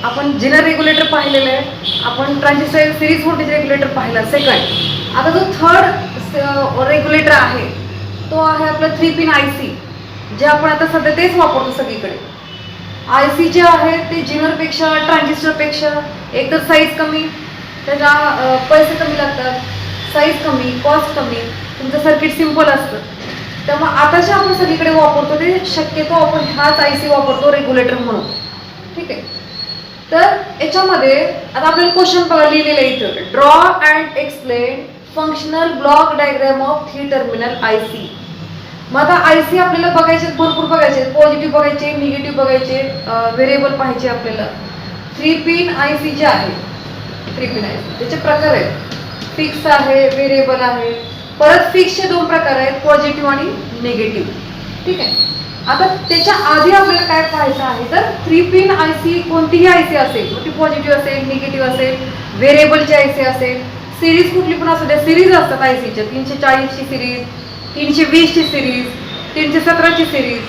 आपण Jenner regulator पाहिलेलं आहे, आपण ट्रान्झिस्टर सिरीज व्होल्टेज रेग्युलेटर पाहिला सेकंड. आता जो थर्ड रेग्युलेटर आहे तो आहे आपला 3 पिन IC, जे आपण आता सध्या तेच वापरतो सगळीकडे. IC जे आहे ते जेनरपेक्षा ट्रान्झिस्टरपेक्षा एक तर साईज कमी, त्याच्या पैसे कमी लागतात, साईज कमी, कॉस्ट कमी, तुमचं सर्किट सिम्पल असतं. त्यामुळे आता जे आपण सगळीकडे वापरतो ते शक्यतो आपण हाच IC वापरतो रेग्युलेटर म्हणून. ठीक आहे. तर याच्यामध्ये आता आपल्याला क्वेश्चन बघा लिहिलेलं आहे इथं, draw and explain functional block diagram of 3 terminal IC. मग आता IC आपल्याला बघायचे, भरपूर बघायचे, पॉझिटिव्ह बघायचे, निगेटिव्ह बघायचे, व्हेरिएबल पाहिजे आपल्याला. 3 पिन IC जे आहे 3 पिन IC त्याचे प्रकार आहेत, फिक्स आहे, व्हेरिएबल आहे. परत फिक्सचे 2 प्रकार आहेत, पॉझिटिव्ह आणि निगेटिव्ह. ठीक आहे. आता त्याच्या आधी आपल्याला काय पाहायचं आहे तर 3 पिन IC कोणतीही IC असेल, ती पॉझिटिव्ह असेल, निगेटिव्ह असेल, व्हेरिएबलची IC असेल, सिरीज कुठली पण असू द्या, सिरीज असतात ICच्या, 340 ची सिरीज, 320 ची सिरीज, 317 ची सिरीज,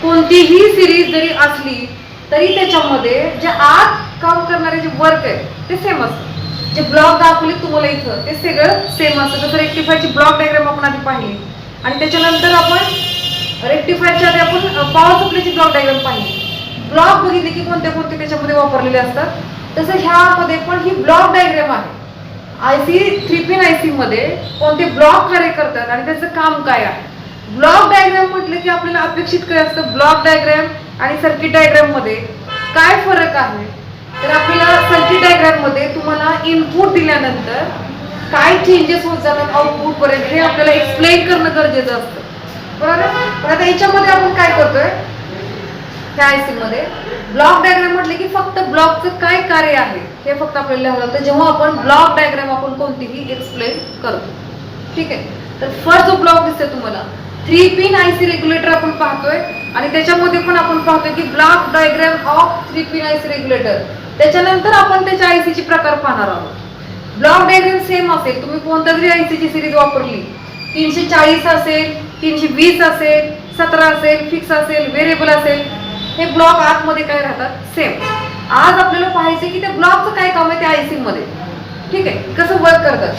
कोणतीही सिरीज जरी असली तरी त्याच्यामध्ये जे आत काम करणारे जे वर्क आहे ते सेम असतं. जे ब्लॉक दाखवले तुम्हाला इथं ते सगळं सेम असतं. जसं रेक्टिफायरची ब्लॉक डायग्राम आपण आधी पाहिली आणि त्याच्यानंतर आपण रेक्टिफायरच्या आधी आपण पॉवर सप्लायची ब्लॉक डायग्राम पाहिली. ब्लॉक बघितले की कोणते कोणते त्याच्यामध्ये वापरलेले असतात. तसं ह्यामध्ये पण ही ब्लॉक डायग्राम आहे. IC 3 पिन IC मध्ये कोणते ब्लॉक कार्य करतात आणि त्याचं काम काय आहे. ब्लॉक डायग्राम म्हटलं की आपल्याला अपेक्षित काय असतं, ब्लॉक डायग्राम आणि सर्किट डायग्राम मध्ये काय फरक आहे. तर आपल्याला सर्किट डायग्राम मध्ये तुम्हाला इनपुट दिल्यानंतर काय चेंजेस होत जातात आउटपुट पर्यंत हे आपल्याला एक्सप्लेन करणं गरजेचं असतं. बरोबर. पण आता याच्यामध्ये आपण काय करतोय, त्या IC मध्ये ब्लॉक डायग्राम म्हटले की फक्त ब्लॉकचं काय कार्य आहे हे फक्त आपल्याला लिहावं लागतं जेव्हा आपण ब्लॉक डायग्राम आपण कोणतीही एक्सप्लेन करतो. ठीक आहे. तर फर्स्ट जो ब्लॉक दिसतोय तुम्हाला 3 पिन IC रेग्युलेटर आपण पाहतोय आणि त्याच्यामध्ये पण आपण पाहतोय की block diagram of 3 pin IC regulator. त्याच्यानंतर आपण त्याच्या IC चे प्रकार पाहणार आहोत. ब्लॉक डायग्राम सेम असेल, तुम्ही कोणत्या जरी IC ची सिरीज वापरली, 340 असेल, 320 असेल, 17 असेल, फिक्स असेल, व्हेरिएबल असेल, हे ब्लॉक आतमध्ये काय राहतात सेम. आज आपल्याला पाहायचं की त्या ब्लॉकचं काय काम आहे त्या IC मध्ये. ठीक आहे. कसं वर्क करतात.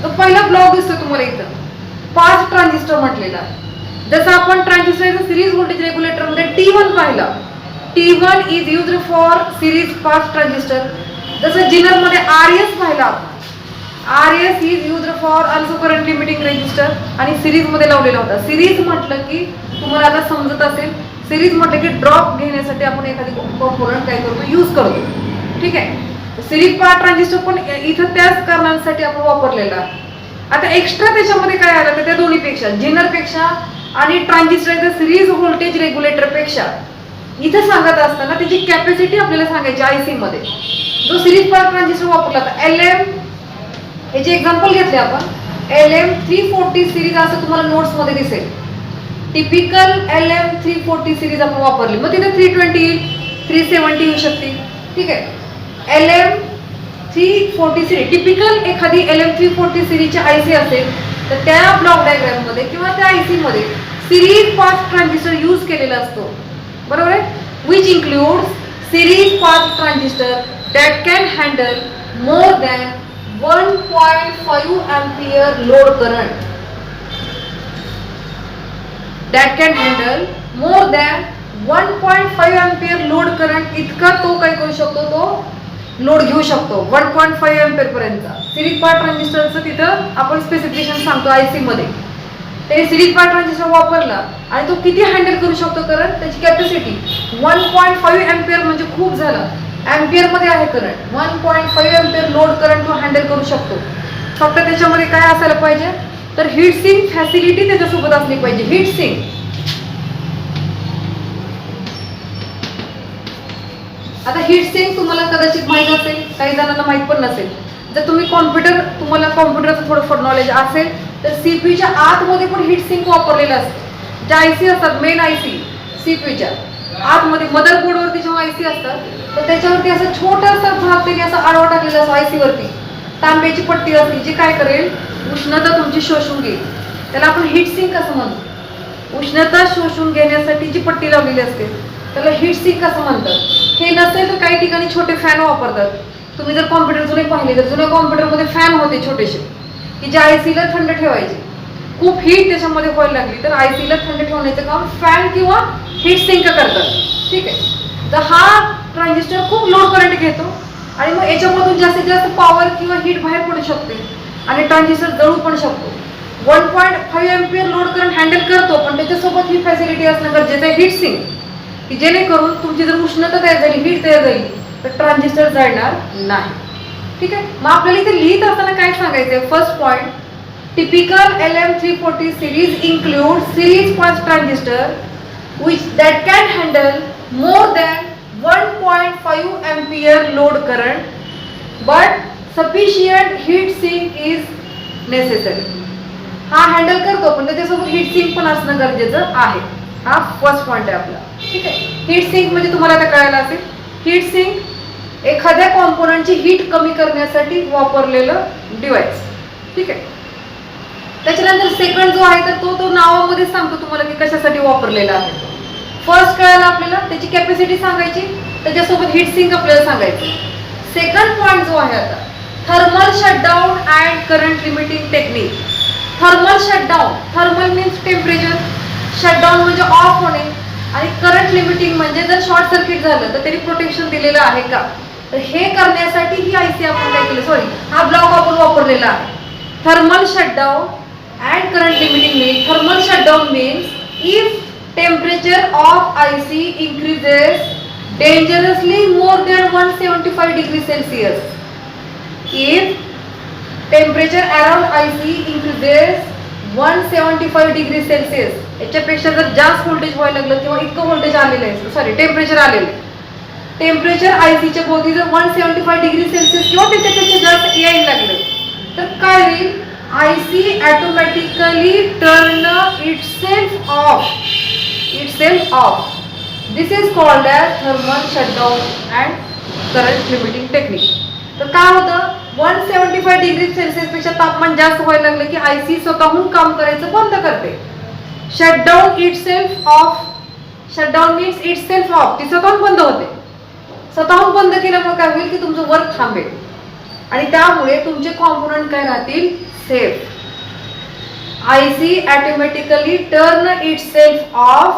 तो पहिला ब्लॉक दिसतो तुम्हाला इथं 5 ट्रान्झिस्टर म्हटलेला. जसं आपण ट्रान्झिस्टरचा सिरीज व्होल्टेज रेग्युलेटर मध्ये T1 पाहिला, T1 is used for series 5 transistor. जसं जेनर मध्ये RS पाहिला, RS is used for also current limiting resistor आणि सिरीज मध्ये लावलेला होता. सिरीज म्हटलं की तुम्हाला आता समजत असेल, सिरीज म्हटलं की ड्रॉप घेण्यासाठी आपण एखादी कॉम्पोनंट काय करतो, यूज करतो. ठीक आहे. सिरीज 5 ट्रान्झिस्टर पण इथं त्याच कारणांसाठी आपण वापरलेला. आता एक्स्ट्रा त्याच्यामध्ये काय आलं तर त्या दोन्हीपेक्षा, जेनरपेक्षा आणि ट्रान्झिस्टरच्या सिरीज व्होल्टेज रेग्युलेटर पेक्षा इथं सांगत असताना त्याची कॅपॅसिटी आपल्याला सांगायची IC मध्ये. जो सिरीज 5 ट्रान्झिस्टर वापरला होता LM, याचे एक्झाम्पल घेतले आपण, LM 340 सिरीज असं तुम्हाला नोट्स मध्ये दिसेल. टिपिकल LM 340 सिरीज आपण वापरली, मग तिथे 320 370 येऊ शकते. ठीक आहे. LM 340 सिरीज टिपिकल एखादी LM 340 सिरीजची IC असेल तर त्या ब्लॉक डायग्राम मध्ये किंवा त्या IC मध्ये सिरीज 5 ट्रान्झिस्टर यूज केलेला असतो. बरोबर आहे. Which includes series 5 transistor that can handle more than 1.5 ampere load current. That can handle more than 1.5 ampere load current इतका तो काय करू शकतो, तो लोड घेऊ शकतो 1.5 एम्पियर पर्यंतचा. सिरीज 5 ट्रान्झिस्टरचं तिथं आपण स्पेसिफिकेशन सांगतो IC मध्ये. ते सिरीज 5 ट्रान्झिस्टर वापरला आणि तो किती हँडल करू शकतो करंट, त्याची कॅपॅसिटी 1.5 एम्पियर म्हणजे खूप झाला. एम्पियर मध्ये आहे करंट, 1.5 एम्पियर लोड करंट तो हँडल करू शकतो. फक्त त्याच्यामध्ये काय असायला पाहिजे तर हीट सिंक फॅसिलिटी त्याच्यासोबत असली पाहिजे. हीट सिंक, आता हीट सिंक तुम्हाला कदाचित माहित असेल, काही जणांना माहित पण नसेल. जर तुम्ही तुम्हाला कॉम्प्युटरचं थोडंफार नॉलेज असेल तर CPUच्या आतमध्ये पण हीट सिंक वापरलेलं असतं. ज्या IC असतात मेन IC CPUच्या आतमध्ये मदरबोर्डवरती जेव्हा IC असतात तर त्याच्यावरती असं छोटासा भाग त्यांनी असा आडवा टाकलेला असतो IC वरती, तांब्याची पट्टी असते जी काय करेल, उष्णता तुमची शोषून घेईल. त्याला आपण हीट सिंक असं म्हणतो. उष्णता शोषून घेण्यासाठी जी पट्टी लावलेली असते त्याला हीट सिंक असं म्हणतात. हे नसेल तर काही ठिकाणी छोटे फॅन वापरतात. तुम्ही जर कॉम्प्युटर जुने पाहिले तर जुन्या कॉम्प्युटरमध्ये फॅन होते छोटेसे, की जे आयसीला थंड ठेवायचे. खूप हीट त्याच्यामध्ये व्हायला लागली तर आयसीला थंड ठेवण्याचं काम फॅन किंवा हीट सिंक करतात. ठीक आहे. तर हा ट्रान्झिस्टर खूप लो करंट घेतो आणि मग याच्यामधून जास्तीत जास्त पॉवर किंवा हीट बाहेर पडू शकते आणि ट्रान्झिस्टर जळू पण शकतो. 1.5 एम्पियर लोड करंट हँडल करतो, पण त्याच्यासोबत ही फॅसिलिटी असणं गरजेचं आहे, हीट सिंक, की जेणेकरून तुमची जर उष्णता तयार झाली, हीट तयार झाली तर ट्रान्झिस्टर जळणार नाही. ठीक आहे. मग आपल्याला इथे लिहित असताना काय सांगायचंय? First point, typical LM340 series include series pass transistor which that can handle more than 1.5 ampere load current but sufficient heat sink is necessary. हा हँडल करतो पण त्याच्यासोबत हीट सिंक पण असणं गरजेचं आहे. हा फर्स्ट पॉइंट आहे आपला. ठीक आहे. हीट सिंक म्हणजे तुम्हाला आता कळायला असेल, हीट सिंक एखाद्या कॉम्पोनंटची हीट कमी करण्यासाठी वापरलेलं डिव्हाइस. ठीक आहे. त्याच्यानंतर सेकंड जो आहे तर तो नावामध्ये सांगतो तुम्हाला की कशासाठी वापरलेला आहे. फर्स्ट कळायला आपल्याला त्याची कॅपॅसिटी सांगायची, त्याच्यासोबत हीट सिंक आपल्याला सांगायचं. सेकंड पॉइंट जो आहे आता, thermal shutdown and current limiting technique. Thermal shutdown, thermal means temperature, shutdown म्हणजे ऑफ होणे, आणि करंट लिमिटिंग म्हणजे जर शॉर्ट सर्किट झालं तर त्यांनी प्रोटेक्शन दिलेलं आहे का. तर हे करण्यासाठी ही आयसी आपण काय केलं, सॉरी हा ब्लॉक आपण वापरलेला आहे. Thermal shutdown and current limiting means, thermal shutdown means if temperature of IC increases dangerously more than 175 degrees Celsius. If temperature around IC increases 175 degrees Celsius, याच्यापेक्षा जर जास्त व्होल्टेज व्हायला लागलं किंवा इतकं व्होल्टेज आलेलं आहे, सॉरी टेम्परेचर आलेलं आहे, टेम्परेचर आयसीच्या भोवती जर 175 डिग्री सेल्सिअस किंवा त्याच्यापेक्षा जास्त यायला लागलं तर काय होईल, IC automatically turn itself off. This is called as thermal shutdown and current limiting technique. तर काय होतं, 175 डिग्री सेल्सिअस पेक्षा तापमान जास्त व्हायला लागलं की IC स्वतःहून काम करायचं बंद करते. Shutdown itself of, shutdown means itself of, ती स्वतःहून बंद होते. स्वतःहून बंद केल्यामुळे काय होईल की तुमचं वर्क थांबेल आणि त्यामुळे तुमचे कॉम्पोनंट काय राहतील, safe. IC automatically turn itself off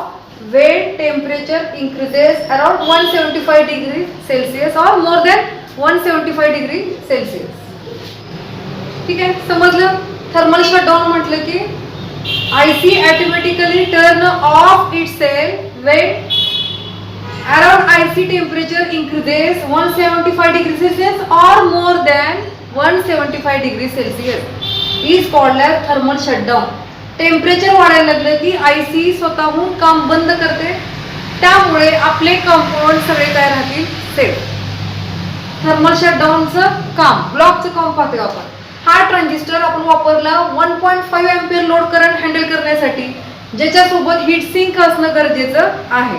when temperature increases around 175 degrees Celsius or more than 175 degree Celsius. ठीक आहे, समजलं. थर्मल शटडाऊन म्हटलं की IC automatically turn off itself when around IC temperature increases 175 degrees Celsius or more than 175 degrees Celsius is called as thermal shutdown. Temperature वाढायला लागलं की IC स्वतःहून काम बंद करते, त्यामुळे आपले कंपाऊंड सगळे काय राहतील, सेफ. थर्मल शटडाऊनचं काम, ब्लॉकचं काम पाहतोय आपण. हा ट्रान्झिस्टर आपण वापरला 1.5 एम्पियर लोड करंट हँडल करण्यासाठी, ज्याच्यासोबत हीट सिंक असणं गरजेचं आहे.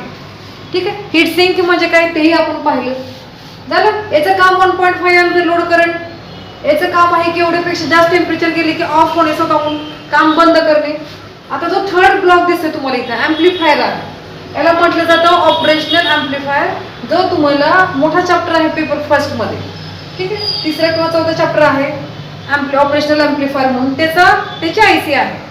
ठीक आहे. हीट सिंक म्हणजे काय तेही आपण पाहिलं झालं. याचं काम 1.5 एम्पियर लोड करंट, याचं काम आहे की एवढ्यापेक्षा जास्त टेम्परेचर गेले की ऑफ होणे, स्वतःहून काम बंद करणे. आता जो थर्ड ब्लॉक दिसतोय तुम्हाला इथं, ऍम्प्लिफायर आहे. याला म्हटलं जातं ऑपरेशनल ऍम्प्लिफायर, जो तुम्हाला मोठा चॅप्टर आहे पेपर फर्स्ट मध्ये. ठीक आहे. तिसरा किंवा चौथा चॅप्टर आहे ऑपरेशनल ऍम्प्लिफायर म्हणून, त्याची आयसी आहे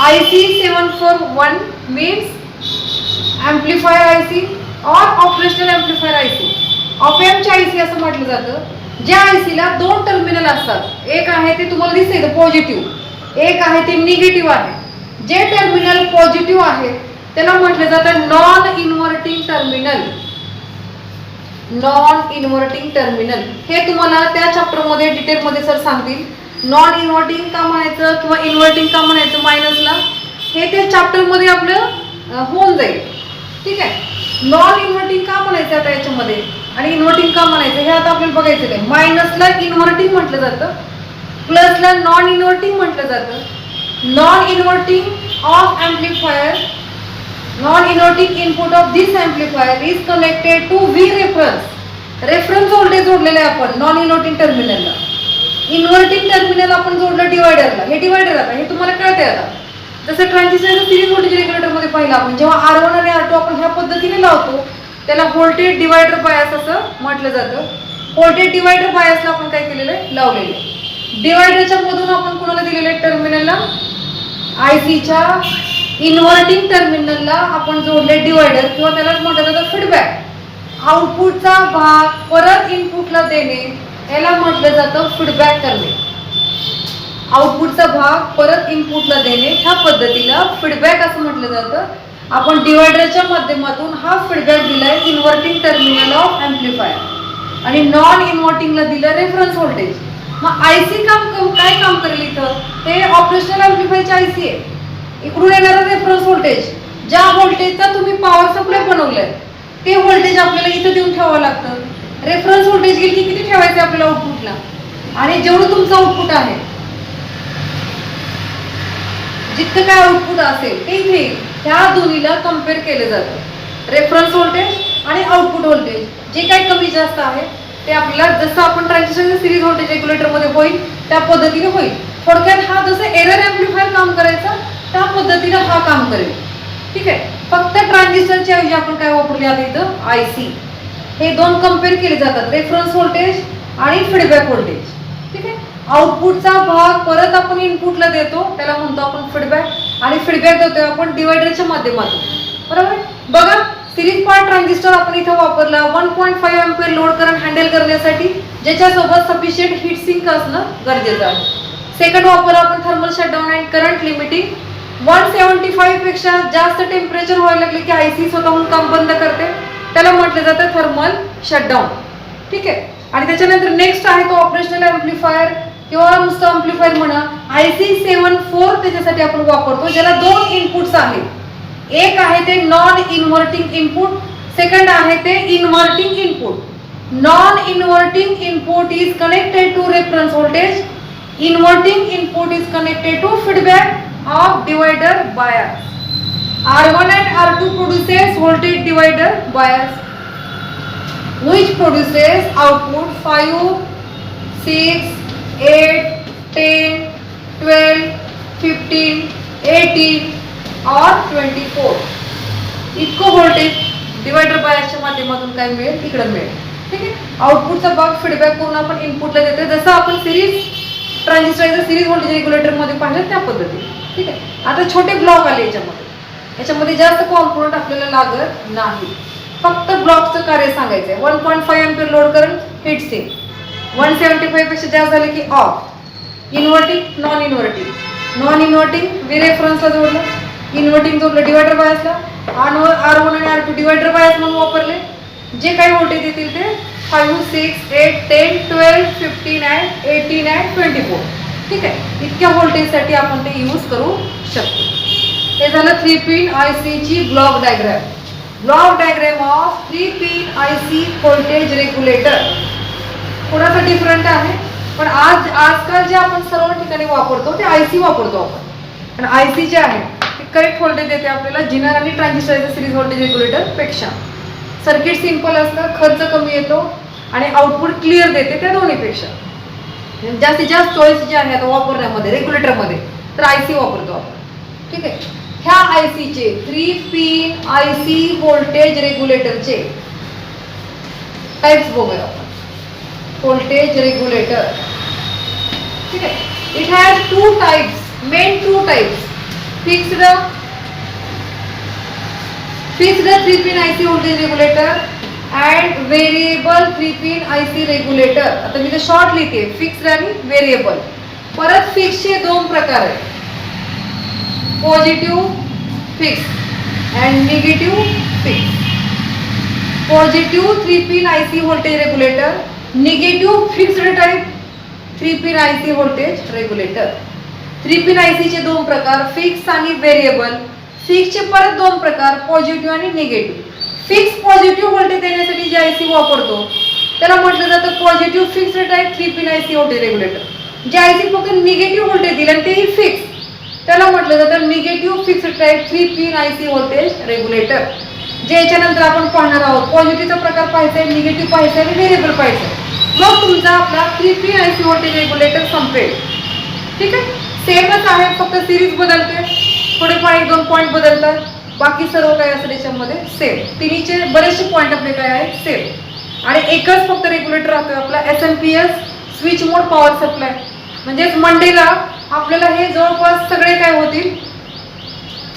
IC 741 मीन्स ऍम्प्लिफायर आयसी और ऑपरेशनल ऍम्प्लिफायर आयसी. ऑपॅम्पची आयसी असं म्हटलं जातं. ज्या आयसीला दोन टर्मिनल असतात, एक आहे ते तुम्हाला दिसते पॉझिटिव्ह, एक आहे ते निगेटिव्ह आहे. जे टर्मिनल पॉझिटिव्ह आहे त्याला म्हटलं जातं non inverting terminal. Non inverting terminal हे तुम्हाला त्या चॅप्टर मध्ये डिटेल मध्ये सर सांगतील. नॉन इन्व्हर्टिंग का म्हणायचं किंवा इन्व्हर्टिंग का म्हणायचं मायनसला, हे त्या चॅप्टर मध्ये आपलं होऊन जाईल. ठीक आहे. नॉन इन्व्हर्टिंग का म्हणायचं आता याच्यामध्ये आणि इन्व्हर्टिंग का म्हणायचं हे आता आपल्याला बघायचं आहे. मायनसला इन्व्हर्टिंग म्हटलं जातं, प्लसला नॉन इन्व्हर्टिंग म्हटलं जातं. Non inverting of amplifier, non inverting input of this amplifier is connected to V reference. Reference voltage जोडलेलं आहे आपण नॉन इन्व्हर्टिंग टर्मिनलला. इन्व्हर्टिंग टर्मिनल आपण जोडलं डिवायडरला. हे डिवायडर आता हे तुम्हाला कळतंय आता. जसं ट्रान्झिस्टर सिरीज व्होल्टेज रेग्युलेटर मध्ये पाहिलं आपण, जेव्हा R1 आणि R2 आपण ह्या पद्धतीने लावतो त्याला व्होल्टेज डिवायडर बायस असं म्हटलं जातं. व्होल्टेज डिवायडर बायसला आपण काय केलेलं आहे, लावलेलं आहे. डिवायडरच्या मधून आपण कोणाला दिलेलं आहे, टर्मिनलला आयसीच्या इन्व्हर्टिंग टर्मिनलला आपण जोडले डिवायडर किंवा त्यालाच म्हटलं जातं फीडबॅक. आउटपुटचा भाग परत इनपुटला देणे याला म्हटलं जातं फीडबॅक करणे. आउटपुटचा भाग परत इनपुटला देणे ह्या पद्धतीला फीडबॅक असं म्हटलं जातं. आपण डिवायडरच्या माध्यमातून हा फीडबॅक दिलाय इन्व्हर्टिंग टर्मिनल ऑफ एम्प्लिफायर आणि नॉन इन्व्हर्टिंगला दिलं रेफरन्स व्होल्टेज. मग आयसी काय काम करेल इथं, हे ऑपरेशनल एम्प्लिफायरची आयसी आहे. इकडून येणारं रेफरन्स व्होल्टेज, ज्या व्होल्टेजचा तुम्ही पॉवर सप्लाय बनवलाय ते व्होल्टेज आपल्याला इथं देऊन ठेवावं लागतं. रेफरन्स व्होल्टेज गेली की किती ठेवायचं आपल्याला आउटपुटला, आणि जेवढं तुमचं आउटपुट आहे जितकं काय आउटपुट असेल ते इथे ह्या दोन्हीला कम्पेअर केलं जातं. रेफरन्स व्होल्टेज आणि आउटपुट व्होल्टेज जे काही कमी जास्त आहे ते आपल्याला जसं आपण ट्रान्झिस्टरच्या सिरीज व्होल्टेज रेग्युलेटरमध्ये होईल त्या पद्धतीने होईल. थोडक्यात हा जसं एरर एम्प्लिफायर काम करायचा त्या पद्धतीने हा काम करेल. ठीक आहे. फक्त ट्रान्झिस्टरच्या ऐवजी आपण काय वापरले आता इथं आयसी. हे दोन कम्पेअर केले जातात, रेफरन्स व्होल्टेज आणि फीडबॅक व्होल्टेज. ठीक आहे. आउटपुटचा भाग परत आपण इनपुटला देतो त्याला म्हणतो आपण फीडबॅक, आणि फीडबॅक देतोय आपण डिवायडरच्या माध्यमातून. बरोबर. बघा, सिरीज पार्ट ट्रान्झिस्टर आपण इथं वापरला 1.5 एम्पियर लोड करंट हँडल करण्यासाठी, ज्याच्यासोबत सफिशियंट हीट सिंक असणं गरजेचं आहे. सेकंड वापर आपण thermal shutdown and current limiting. 175 पेक्षा जास्त टेम्परेचर व्हायला लागले की आयसी स्वतःहून काम बंद करते, त्याला म्हटलं जातं थर्मल शटडाऊन. ठीक आहे. आणि त्याच्यानंतर नेक्स्ट आहे तो ऑपरेशनल एम्प्लिफायर किंवा नुसतं एम्प्लिफायर म्हणा, IC74 त्याच्यासाठी आपण वापरतो, ज्याला दोन इनपुट्स आहेत. एक आहे ते नॉन इन्व्हर्टिंग इनपुट, सेकंड आहे ते inverting input. Non inverting input is connected to reference voltage, inverting input is connected to feedback of divider bias. R1 and R2 produces voltage divider bias which produces output 5, 6, 8, 10, 12, 15, 18 or 24. इतकं voltage divider बायसच्या माध्यमातून काय मिळेल, इकडे मिळेल. ठीक आहे. आउटपुटचा भाग फीडबॅक करून आपण इनपुटला देतो, जसं आपण सिरीज ट्रान्झिस्टरचं सिरीज व्होल्टेज रेग्युलेटर मध्ये पाहिलं त्या पद्धतीने. ठीक आहे. आता छोटे ब्लॉक आले याच्यामध्ये जास्त कॉम्पोनंट आपल्याला लागत नाही, फक्त ब्लॉकचं कार्य सांगायचंय. 1.5 ampere load current, heat sink. 175 पेक्षा जास्त झाले की off. Inverting, non inverting. Non inverting V रेफरन्सला जोडलं, इन्व्हर्टिंग जोडलं डिवायडर बायसला. R1 आणि R2 डिवायडर बायस म्हणून वापरले. जे काही व्होल्टेज येतील ते 5, 6, 8, 10, 12, 15 and 18 and 24. ठीक आहे. इतक्या व्होल्टेजसाठी आपण ते यूज करू शकतो. हे झालं 3 पिन आयसी ची block diagram. Block diagram of 3 pin IC voltage regulator. थोडासा डिफरंट आहे, पण आजकाल जे आपण सर्व ठिकाणी वापरतो ते आयसी वापरतो आपण. पण आयसी जे आहे ते करेक्ट व्होल्टेज देते आपल्याला जिनर आणि ट्रान्झिस्टरच्या सिरीज व्होल्टेज रेग्युलेटर पेक्षा. सर्किट सिंपल असतं, खर्च कमी येतो आणि आउटपुट क्लिअर देते त्या दोन्हीपेक्षा. जास्तीत जास्त चॉईस जे आहे आता वापरण्यामध्ये रेग्युलेटरमध्ये तर आयसी वापरतो आपण. ठीक आहे. ह्या आयसीचे 3 पिन आयसी व्होल्टेज रेग्युलेटरचे टाइप्स बघूया आपण. Voltage regulator. ठीक आहे. It has 2 types, main 2 types. Fixed 3 pin IC voltage regulator and variable 3 pin IC regulator. आता मी ते शॉर्ट लिहिते, फिक्स्ड आणि व्हेरिएबल. परत फिक्सचे 2 प्रकार आहेत, positive fix and negative fix. Positive 3 pin IC voltage regulator, negative fixed type 3 pin IC voltage regulator. 3 pin आयसीचे 2 प्रकार, fix आणि व्हेरिएबल. फिक्सचे परत 2 प्रकार, पॉझिटिव्ह आणि निगेटिव्ह. फिक्स पॉझिटिव्ह व्होल्टेज देण्यासाठी जे आयसी वापरतो त्याला म्हटलं जातं positive fixed type 3 pin IC voltage regulator. जे आयसी फक्त निगेटिव्ह व्होल्टेज दिलं आणि तेही फिक्स त्याला म्हटलं जातं negative fixed type 3 pin IC voltage regulator. जे याच्यानंतर आपण पाहणार आहोत. पॉझिटिव्हचा प्रकार पाहायचा आहे, निगेटिव्ह पाहायचा आणि व्हेरिएबल पाहायचा आहे. मग तुमचा आपला 3 पिन आयसी व्होल्टेज रेग्युलेटर संपेल. ठीक आहे. सेमच आहे, फक्त सिरीज बदलते, थोडेफार 1-2 पॉईंट बदलतात. बाकी सर्व काय असेल याच्यामध्ये सेम. तिन्हीचे बरेचसे पॉईंट आपले काय आहे सेम. आणि एकच फक्त रेग्युलेटर राहतोय आपला SMPS स्विच मोड पॉवर सप्लाय. म्हणजेच मंडेला आपल्याला हे जवळपास सगळे काय होतील,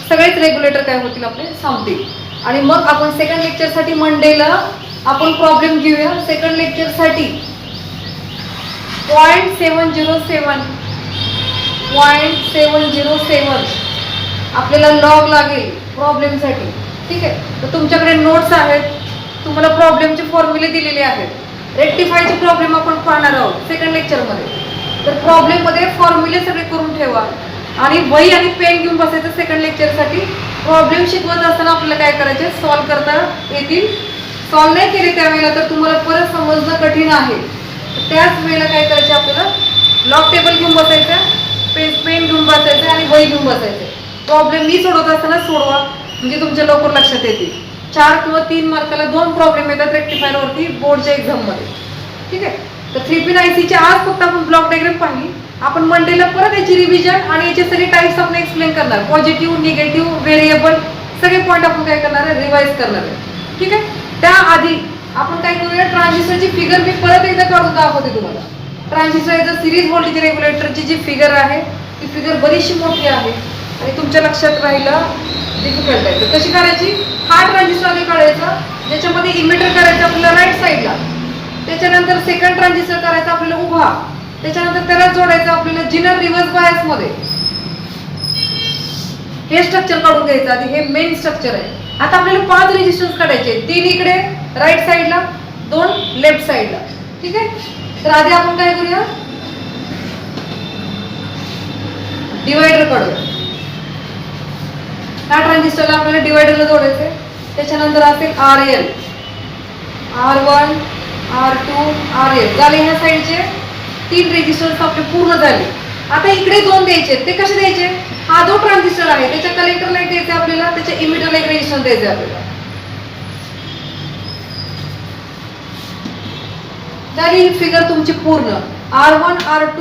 सगळेच रेग्युलेटर काय होतील आपले संपतील. आणि मग आपण सेकंड लेक्चरसाठी मंडेला आपण प्रॉब्लेम घेऊया. सेकंड लेक्चरसाठी 0.707 आपल्याला लॉग लागेल प्रॉब्लेमसाठी. ठीक आहे. तर तुमच्याकडे नोट्स आहेत, तुम्हाला प्रॉब्लेमचे फॉर्म्युले दिलेले आहेत. रेक्टिफायचे प्रॉब्लेम आपण पाहणार आहोत सेकंड लेक्चरमध्ये. तर प्रॉब्लेममध्ये फॉर्म्युले सगळे करून ठेवा आणि वही आणि पेन घेऊन बसायचं सेकंड लेक्चरसाठी. प्रॉब्लेम शिकवत असताना आपल्याला काय करायचे, सॉल्व्ह करता येतील. सॉल्व्ह नाही केले त्यावेळेला तर तुम्हाला परत समजणं कठीण आहे. त्याच वेळेला काय करायचे, आपल्याला लॉग टेबल घेऊन बसायचं, पेन घेऊन बसायचं आणि वही घेऊन बसायचं. प्रॉब्लेम मी सोडवत असताना सोडवा, म्हणजे तुमच्या लवकर लक्षात येतील. 4 किंवा 3 मार्काला 2 प्रॉब्लेम येतात रेक्टिफायरवरती बोर्डच्या एक्झाममध्ये. ठीक आहे. तर 3 पिन ICची आज फक्त आपण ब्लॉक डायग्राम पाहिली. आपण मंडेला परत याची रिव्हिजन आणि याचे सगळे टाइप्स आपण एक्सप्लेन करणार. पॉझिटिव्ह, निगेटिव्ह, व्हेरिएबल सगळे पॉईंट आपण काय करणार आहे, रिवाइज करणार आहे. ठीक आहे. त्याआधी आपण काय करूया, ट्रान्झिस्टरची फिगर मी परत एकदा काढून दाखवते तुम्हाला. ट्रान्झिस्टर सिरीज व्होल्टेज रेग्युलेटरची जी फिगर आहे ती फिगर बरीचशी मोठी आहे आणि तुमच्या लक्षात राहिलं डिफिकल्ट आहे. तर कशी करायची, हा ट्रान्झिस्टर आधी काढायचा, ज्याच्यामध्ये इमिटर करायचं आपल्याला राईट साईडला. त्याच्यानंतर सेकंड ट्रान्झिस्टर करायचा आपल्याला उभा. त्याच्यानंतर त्याला जोडायचं आपल्याला जिनर रिव्हर्स बायस मध्ये. हे स्ट्रक्चर काढून घ्यायचं आधी, हे मेन स्ट्रक्चर आहे. आता आपल्याला 5 रेजिस्टन्स काढायचे, 3 इकडे राईट साईडला, 2 लेफ्ट साईडला. ठीक आहे. तर आधी आपण काय करूया, डिवायडर काढूया. ह्या ट्रान्झिस्टरला आपल्याला डिवायडरला जोडायचे. त्याच्यानंतर असेल RL, R1, R2, RL झाले. ह्या साईडचे 3 रेजिस्टन्स आपले पूर्ण झाले. आता इकडे 2 द्यायचे. ते कसे द्यायचे, हा जो ट्रान्झिस्टर आहे त्याच्या कलेक्टरला एक द्यायचे आपल्याला, त्याच्या इमिटरला एक रेजिस्टन्स द्यायचे आपल्याला. झाली ही फिगर तुमची पूर्ण. R1, R2,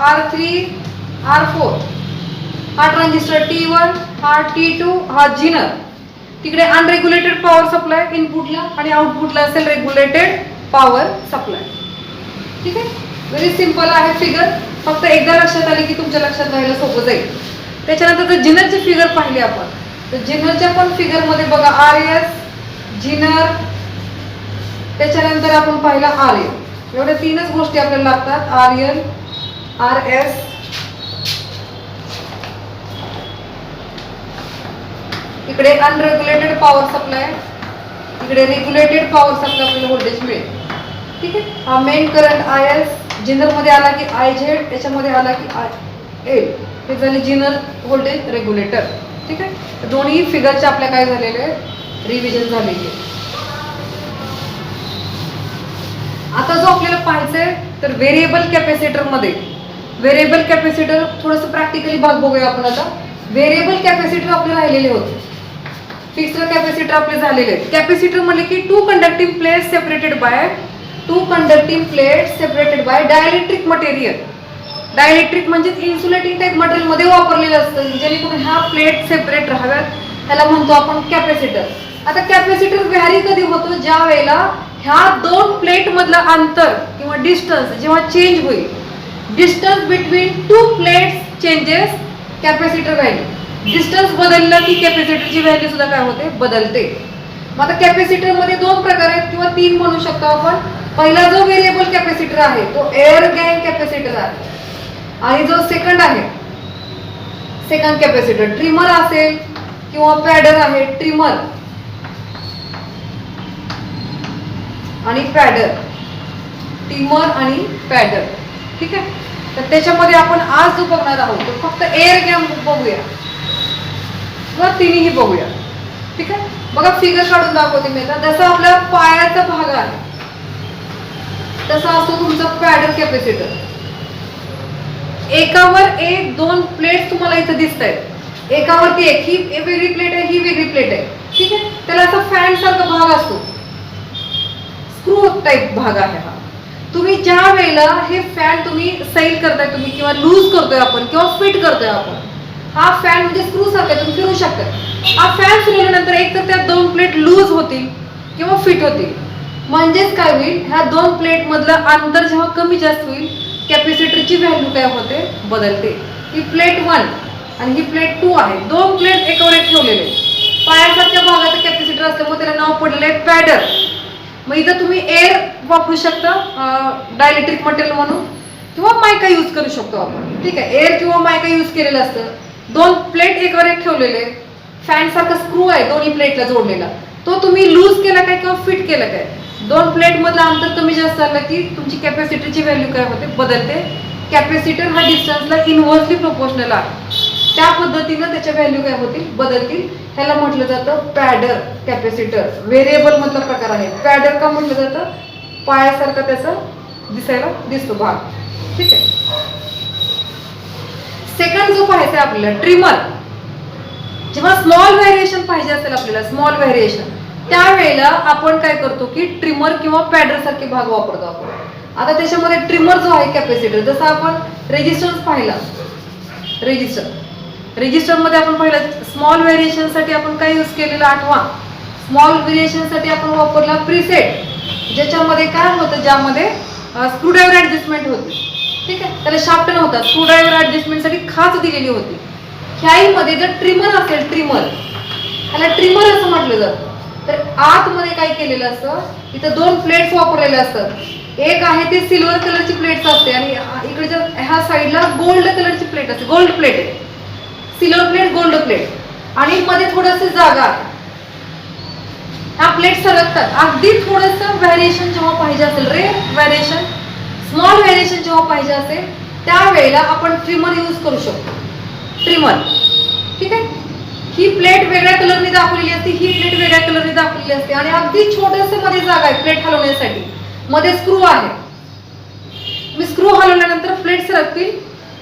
R3, R4. हा ट्रान्झिस्टर T1, हा T2, हा जिनर. तिकडे अनरेग्युलेटेड पॉवर सप्लाय इनपुटला आणि आउटपुटला असेल रेग्युलेटेड पॉवर सप्लाय. ठीक आहे. व्हेरी सिंपल आहे फिगर. फक्त एकदा लक्षात आली की तुमच्या लक्षात राहायला सोपं जाईल. त्याच्यानंतर जर जिनरची फिगर पाहिली आपण, तर जिनरच्या पण फिगर मध्ये बघा RS, जिनर, त्याच्यानंतर आपण पाहिला RL. एवढ्या 3च गोष्टी आपल्याला लागतात, RL, RS. इकडे अनरेग्युलेटेड पॉवर सप्लाय, इकडे रेग्युलेटेड पॉवर सप्लाय आपल्याला व्होल्टेज मिळेल. ठीक आहे. हा मेन करंट IS जिनर मध्ये आला की IZ, त्याच्यामध्ये आला की IL. हे झाले जिनर व्होल्टेज रेग्युलेटर. ठीक आहे. दोन्ही फिगरचे आपल्या काय झालेले रिव्हिजन झालेली आहे. आता जो आपल्याला पाहायचंय तर व्हेरिएबल कॅपॅसिटर मध्ये, व्हेरिएबल कॅपॅसिटर थोडंसं प्रॅक्टिकली भाग बघूया आपण. आता व्हेरिएबल कॅपॅसिटर आपले राहिलेले होते, फिक्स्ड कॅपॅसिटर आपले झालेले आहेत. कॅपॅसिटर म्हणले की 2 conducting plates separated by dielectric material. Dielectric म्हणजे इन्सुलेटिंग टाइप मटेरियल मध्ये वापरलेलं असतं, जेणेकरून ह्या प्लेट सेपरेट राहाव्यात. त्याला म्हणतो आपण कॅपॅसिटर. आता कॅपॅसिटर व्हॅरी कधी होतो, ज्या वेळेला ह्या 2 प्लेट मधलं अंतर किंवा डिस्टन्स जेव्हा चेंज होईल, distance between 2 plates changes capacitor value. Distance बदललं की कॅपॅसिटरची व्हॅल्यू सुद्धा काय होते, बदलते. मग आता कॅपॅसिटर मध्ये 2 प्रकार आहेत किंवा 3 म्हणू शकतो आपण. पहिला जो व्हेरिएबल कॅपॅसिटर आहे तो एअर गॅप कॅपॅसिटर आहे, आणि जो सेकंड आहे सेकंड कॅपॅसिटर ट्रिमर असेल किंवा पॅडर आहे. ट्रिमर आणि पॅडर, ट्रिमर आणि पॅडर. ठीक आहे. तर त्याच्यामध्ये आपण आज जो बघणार आहोत तो फक्त एअर गॅप बघूया किंवा तिन्ही बघूया. ठीक आहे. बघा फिगर काढून दाखवते मी आता. जसा आपला पायाचा भाग आहे तसा असतो तुमचा पॅडर कॅपॅसिटर. एकावर एक 2 प्लेट तुम्हाला इथे दिसत आहेत. एकावरती एक, ही वेगळी प्लेट आहे, ही वेगळी प्लेट आहे. ठीक आहे. त्याला असा फॅन सारखा भाग असतो, स्क्रू टाइप भाग आहे हा. तुम्ही ज्या वेळेला हे फॅन तुम्ही सैल करताय तुम्ही किंवा लूज करतोय आपण किंवा फिट करतोय आपण, हा फॅन म्हणजे स्क्रू सारखा तुम्ही फिरू शकता. हा फॅन फिरवल्यानंतर एक तर त्या दोन प्लेट लूज होतील किंवा फिट होतील. म्हणजेच काय होईल, ह्या दोन प्लेट मधलं अंतर जेव्हा कमी जास्त होईल कॅपॅसिटरची व्हॅल्यू काय होते, बदलते. ही प्लेट 1 आणि ही प्लेट 2 आहे. दोन प्लेट एकावर एक ठेवलेले. पायासारख्या भागाचं कॅपॅसिटर असल्यामुळे त्याला नाव पडलेलं आहे पॅडर. मग इथं तुम्ही एअर वापरू शकता डायलेक्ट्रिक मटेरियल म्हणून, किंवा मायका यूज करू शकतो आपण. ठीक आहे, एअर किंवा मायका यूज केलेलं असतं. दोन प्लेट एकावर एक ठेवलेले. फॅन सारखा स्क्रू आहे दोन्ही प्लेटला जोडलेला, तो तुम्ही लूज केला काय किंवा फिट केला काय, दोन प्लेट मधलं अंतर कमी जास्त झालं की तुमची कॅपॅसिटरची व्हॅल्यू काय होते, बदलते. कॅपॅसिटर हा डिस्टन्सला इनव्हर्सली प्रोपोर्शनल आहे. त्या पद्धतीनं त्याच्या व्हॅल्यू काय होतील, बदलतील. ह्याला म्हटलं जातं पॅडर कॅपॅसिटर. व्हेरिएबल मधला प्रकार आहे. पॅडर का म्हटलं जातं, पायासारखा त्याचा दिसायला दिसतो भाग. ठीक आहे. सेकंड जो पाहायचा आपल्याला ट्रिमर. जेव्हा स्मॉल व्हेरिएशन पाहिजे असेल आपल्याला, स्मॉल व्हेरिएशन, त्यावेळेला आपण काय करतो की ट्रिमर किंवा पॅडर सारखे भाग वापरतो आपण. आता त्याच्यामध्ये ट्रिमर जो आहे कॅपॅसिटर, जसं आपण रेजिस्टन्स पाहिला, रेजिस्टर मध्ये आपण पाहिलं स्मॉल व्हेरिएशन साठी आपण काय यूज केलेलं आठवा. स्मॉल व्हेरिएशन साठी आपण वापरला प्रीसेट, ज्याच्यामध्ये काय होतं, ज्यामध्ये स्क्रूड्रायव्हर ऍडजस्टमेंट होती. ठीक आहे, त्याला शाफ्ट नव्हता, स्क्रूड्रायव्हर ऍडजस्टमेंट साठी खाच दिलेली होती. ह्यामध्ये जर ट्रिमर असेल, ट्रिमर, त्याला ट्रिमर असं म्हटलं जातं. तर आतमध्ये काय केलेलं असतं, इथं दोन प्लेट्स वापरलेले असतात. एक आहे ती सिल्वर कलरची प्लेट्स असते आणि इकडच्या ह्या साईडला गोल्ड कलरची प्लेट असते. गोल्ड प्लेट आहे, सिल्वर प्लेट, गोल्ड प्लेट, आणि मध्ये थोडीशी जागा आहे. ह्या प्लेट सरकतात. अगदी थोडंसं व्हॅरिएशन जेव्हा पाहिजे असेल, व्हॅरिएशन, स्मॉल व्हॅरिएशन जेव्हा पाहिजे असेल, त्यावेळेला आपण ट्रिमर यूज करू शकतो. ट्रिमर. ठीक आहे, ही प्लेट वेगळ्या कलरने दाखवलेली असते, ही प्लेट वेगळ्या कलरने दाखवलेली असते, आणि अगदी छोटंसं मध्ये जागा आहे प्लेट हलवण्यासाठी. मध्ये स्क्रू आहे. मी स्क्रू हलवल्यानंतर प्लेट सरकतील.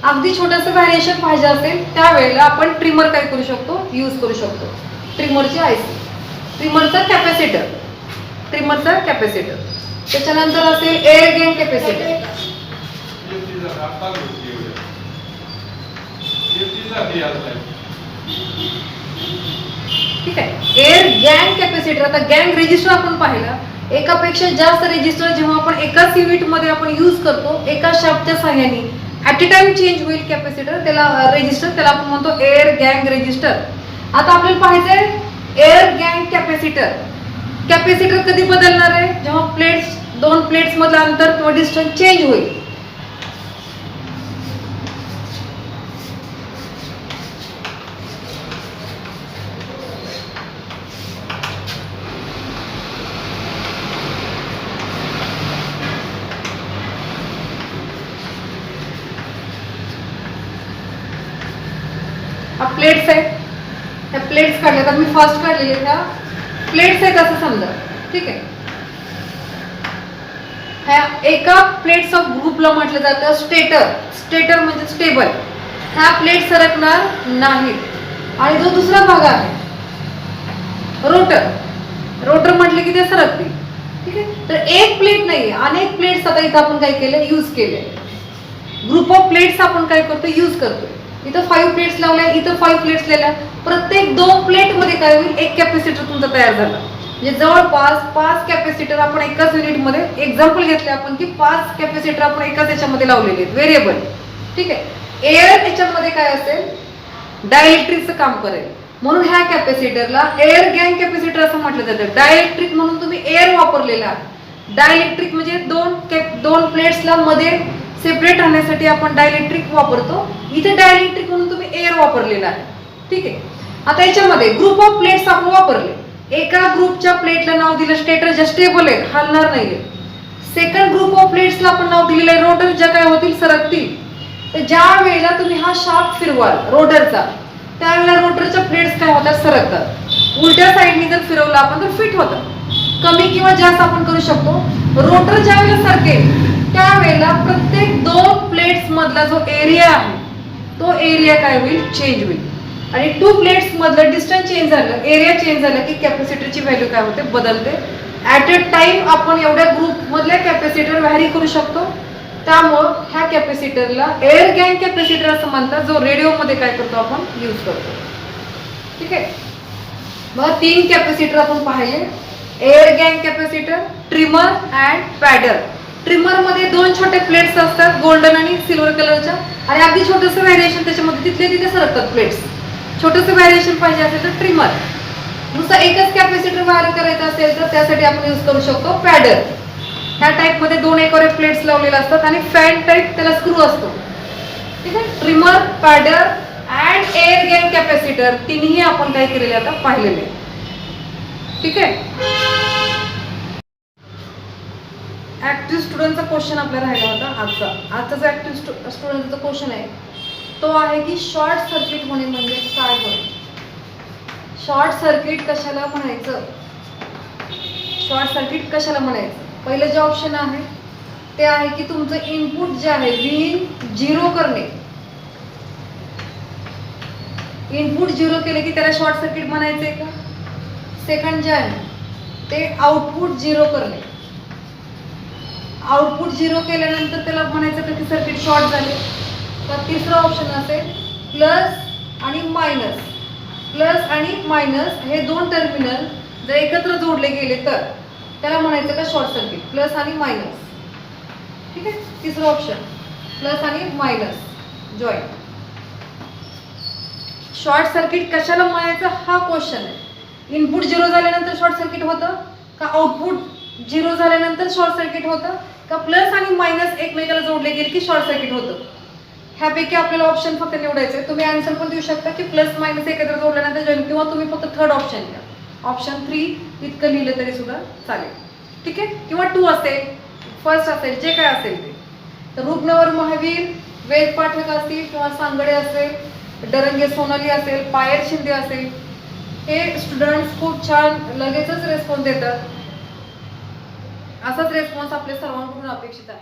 अगदी छोटंसं व्हॅरिएशन पाहिजे असेल त्यावेळेला आपण ट्रिमर काय करू शकतो, यूज करू शकतो. ट्रिमरची आयसी, ट्रिमरचा कॅपॅसिटर, ट्रिमरचा कॅपॅसिटर. त्याच्यानंतर असेल एअर गॅन कॅपॅसिटर. ठीक आहे, एअर गॅन कॅपॅसिटर. आता गॅन रेजिस्टर आपण पाहिलं, एकापेक्षा जास्त रेजिस्टर जेव्हा आपण एकाच युनिट मध्ये आपण यूज करतो, एका शाफ्टच्या सहाय्याने ऍट अ टाइम चेंज होईल कॅपॅसिटर, त्याला रेजिस्टर, त्याला आपण म्हणतो एअर गॅन रेजिस्टर. आता आपल्याला पाहायचंय एअर गॅन कॅपॅसिटर. कॅपॅसिटर कधी बदलणार आहे, जेव्हा प्लेट्स, दोन प्लेट्स मधलं अंतर किंवा डिस्टन्स चेंज होईल. प्लेट्स आहेत, ह्या प्लेट्स काढल्या. तर मी फर्स्ट काढलेले ह्या प्लेट्स आहेत असं समजा. ठीक आहे, ह्या एका प्लेट्स ऑफ ग्रुपला म्हटलं जातं स्टेटर. स्टेटर म्हणजे स्टेबल. ह्या प्लेट सरकणार नाहीत. आणि जो दुसरा भाग आहे रोटर, रोटर म्हटलं की ते सरकते. ठीक आहे, तर एक प्लेट नाही, अनेक प्लेट्स आता इथं आपण काय केलं, यूज केले. ग्रुप ऑफ प्लेट्स आपण काय करतो, यूज करतो. इथं 5 प्लेट्स लावल्या, इथं 5 प्लेट्स लावल्या. प्रत्येक 2 प्लेट मध्ये काय होईल, एक कॅपॅसिटर तुमचा तयार झाला. म्हणजे जवळपास 5 कॅपॅसिटर आपण एकाच युनिट मध्ये, एक्झाम्पल घेतले आपण की 5 कॅपॅसिटर आपण एकाच याच्यामध्ये लावलेले आहेत, व्हेरिएबल. ठीक आहे, एअर याच्यामध्ये काय असेल, डायलेक्ट्रिकचं काम करेल. म्हणून ह्या कॅपॅसिटरला एअर गॅन कॅपॅसिटर असं म्हटलं जातं. डायलेक्ट्रिक म्हणून तुम्ही एअर वापरलेला आहे. डायलेक्ट्रिक म्हणजे दोन प्लेट्सला मध्ये सेपरेट राहण्यासाठी आपण डायलेक्ट्रिक वापरतो. इथे डायलेक्ट्रिक म्हणून तुम्ही एअर वापरलेला आहे. ठीक आहे, आता याच्यामध्ये ग्रुप ऑफ प्लेट्स आपण वापरले. एका ग्रुपच्या प्लेटला नाव दिलं स्टेटर, ज्या स्टेबल आहे, हलणार नाहीये. सेकंड ग्रुप ऑफ प्लेट्सला आपण नाव दिलेलं आहे रोटर, ज्या काय होतील, सरकतील. तर ज्या वेळेला तुम्ही हा शाफ्ट फिरवाल रोटरचा, त्यावेळेला रोटरच्या प्लेट्स काय होतात, सरकतात. उलट्या साईडने जर फिरवलं आपण तर फिट होतं. कमी किंवा जास्त आपण करू शकतो. रोटर ज्या वेळेला सरकेल त्यावेळेला प्रत्येक 2 प्लेट्स मधला जो एरिया आहे तो एरिया काय होईल, चेंज होईल. आणि 2 प्लेट्स मधलं डिस्टन्स चेंज झालं, एरिया चेंज झालं की कॅपॅसिटरची व्हॅल्यू काय होते, बदलते. ऍट अ टाइम आपण एवढ्या ग्रुप मधल्या कॅपॅसिटर व्हॅरी करू शकतो. त्यामुळं ह्या कॅपॅसिटरला एअर गॅन कॅपॅसिटर असं म्हणतात, जो रेडिओ मध्ये काय करतो आपण, यूज करतो. ठीक आहे, मग 3 कॅपॅसिटर आपण पाहिले, air gang capacitor, trimmer and padder. Trimmer मध्ये 2 छोटे प्लेट्स असतात, गोल्डन आणि सिल्वर कलरच्या, आणि अगदी छोटंसं व्हेरिएशन त्याच्यामध्ये तिथले तिथे सरकतात प्लेट्स. छोटंसं व्हेरिएशन पाहिजे असेल तर ट्रिमर. नुसतं एकच कॅपॅसिटर वायर करायचं असेल तर त्यासाठी आपण यूज करू शकतो पॅडर. ह्या टाईप मध्ये 2 एकोरे प्लेट्स लावलेले असतात आणि फॅन टाईप त्याला स्क्रू असतो. ठीक आहे. Trimmer, पॅडर and air gang capacitor तिन्ही आपण काय केलेले आता पाहिलेले. ठीक आहे. ऍक्टिव्ह स्टुडंटचा क्वेश्चन आपल्याला राहिला होता. आजचा जो ऍक्टिव्ह स्टुडंटचा क्वेश्चन आहे तो आहे की शॉर्ट सर्किट होणे म्हणजे काय होय. शॉर्ट सर्किट कशाला म्हणायचं. शॉर्ट सर्किट कशाला म्हणायचं. पहिलं जे ऑप्शन आहे ते आहे की तुमचं इनपुट जे आहे Vin 0 करणे. इनपुट 0 केले की त्याला शॉर्ट सर्किट म्हणायचंय का. सेकंड जे आहे ते आउटपुट 0 करणे. आउटपुट 0 केल्यानंतर त्याला म्हणायचं का की सर्किट शॉर्ट झाले. तर तिसरा ऑप्शन असेल प्लस आणि मायनस. प्लस आणि मायनस हे 2 टर्मिनल जर एकत्र जोडले गेले तर त्याला म्हणायचं का शॉर्ट सर्किट. प्लस आणि मायनस. ठीक आहे. तिसरं ऑप्शन प्लस आणि मायनस जॉईंट. शॉर्ट सर्किट कशाला म्हणायचं हा क्वेश्चन आहे. इनपुट 0 झाल्यानंतर शॉर्ट सर्किट होतं का, आउटपुट 0 झाल्यानंतर शॉर्ट सर्किट होतं का, प्लस आणि मायनस एकमेकाला जोडले गेले की शॉर्ट सर्किट होतं. ह्यापैकी आपल्याला ऑप्शन फक्त निवडायचं आहे. तुम्ही आन्सर पण देऊ शकता की प्लस मायनस एकत्र जोडल्यानंतर जॉईन, किंवा तुम्ही फक्त थर्ड ऑप्शन घ्या. ऑप्शन 3 इतकं लिहिलं तरी सुद्धा चालेल. ठीक आहे. किंवा 2 असेल, फर्स्ट असेल, जे काय असेल ते. तर रूपनवर महावीर, वेद पाठक असतील किंवा सांगडे असेल, डरंगे सोनाली असेल, पायर शिंदे असेल, हे स्टुडंट्स खूप छान लगेचच रेस्पॉन्स देतात. असाच रेस्पॉन्स आपल्या सर्वांकडून अपेक्षित आहे.